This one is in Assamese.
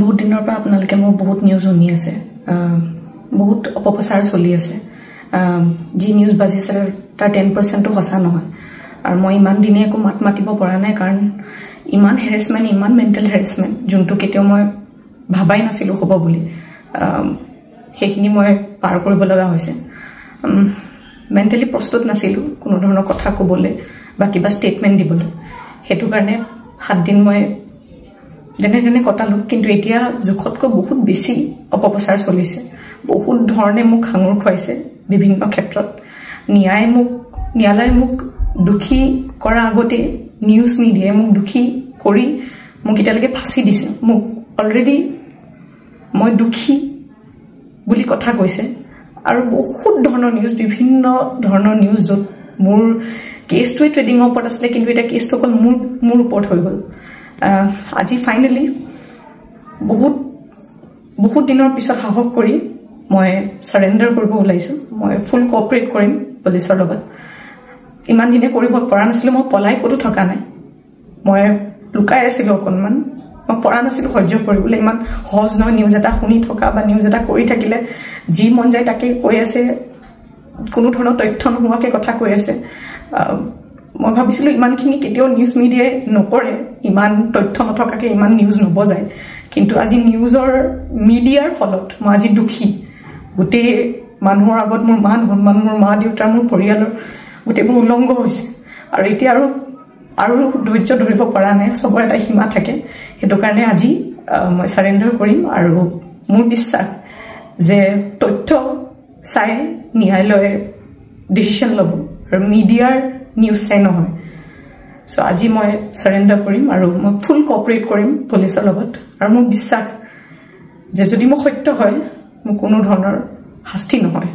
বহুত দিনৰ পৰা আপোনালোকে মোৰ বহুত নিউজ শুনি আছে বহুত অপপ্ৰচাৰ চলি আছে যি নিউজ বাজিছে তাৰ 10% সঁচা নহয় আৰু মই ইমান দিনে একো মাত মাতিব পৰা নাই কাৰণ ইমান হেৰেসমেন্ট ইমান মেন্টেল হেৰেসমেন্ট যোনটো কেতিয়াও মই ভাবাই নাছিলো হ'ব বুলি সেইখিনি মই পাৰ কৰিব লগা হৈছে মেন্টেলি প্ৰস্তুত নাছিলো কোনো ধৰণৰ কথা ক'বলৈ বা কিবা ষ্টেটমেন্ট দিবলৈ হেতু কাৰণে 7 দিন মই যেনে কটালো কিন্তু এতিয়া জুখতকৈ বহুত বেছি অপপ্ৰচাৰ চলিছে বহুত ধৰণে মোক হাঙুৰ খুৱাইছে বিভিন্ন ক্ষেত্ৰত ন্যায়ালয় মোক দুখী কৰা আগতে নিউজ মিডিয়াই মোক দুখী কৰি মোক এতিয়ালৈকে ফাঁচি দিছে মোক অলৰেডি মই দুখী বুলি কথা কৈছে আৰু বহুত ধৰণৰ নিউজ বিভিন্ন ধৰণৰ নিউজ য'ত মোৰ কেছটোৱে ট্ৰেডিঙৰ ওপৰত আছিলে কিন্তু এটা কেছটো অকল মোৰ ওপৰত হৈ গ'ল আজি ফাইনেলি বহুত দিনৰ পিছত সাহস কৰি মই সাৰেন্ডাৰ কৰিব ওলাইছো মই ফুল কোঅপাৰেট কৰিম পুলিচৰ লগত ইমান দিনে কৰিব পৰা নাছিলো মই পলাই ক'তো থকা নাই মই লুকাই আছিলো অকনমান মই পৰা নাছিলো সহ্য কৰিবলৈ ইমান সহজ নহয় নিউজ এটা শুনি থকা বা নিউজ এটা কৰি থাকিলে যি মন যায় তাকে কৈ আছে কোনো ধৰণৰ তথ্য নোহোৱাকে কথা কৈ আছে মই ভাবিছিলো ইমানখিনি কেতিয়াও নিউজ মিডিয়াই নকৰে ইমান তথ্য নথকাকে ইমান নিউজ নবজায় কিন্তু আজি নিউজৰ মিডিয়াৰ ফলত মই আজি দুখী গোটেই মানুহৰ আগত মোৰ মান সন্মান মোৰ মা দেউতাৰ মোৰ পৰিয়ালৰ গোটেইবোৰ উলংঘ হৈছে আৰু এতিয়া আৰু ধৈৰ্য ধৰিব পৰা নাই সবৰ এটা সীমা থাকে হেতু কাৰণে আজি মই সাৰেন্ডাৰ কৰিম আৰু মোৰ বিশ্বাস যে তথ্য চাই ন্যায়ালয়ে ডিসিশন ল'ব আৰু মিডিয়াৰ নিউজ চাই নহয় সো আজি মই সাৰেন্ডাৰ কৰিম আৰু মই ফুল কোঅপাৰেট কৰিম পুলিচৰ লগত আৰু মোৰ বিশ্বাস যে যদি মই সত্য হয় মোৰ কোনো ধৰণৰ শাস্তি নহয়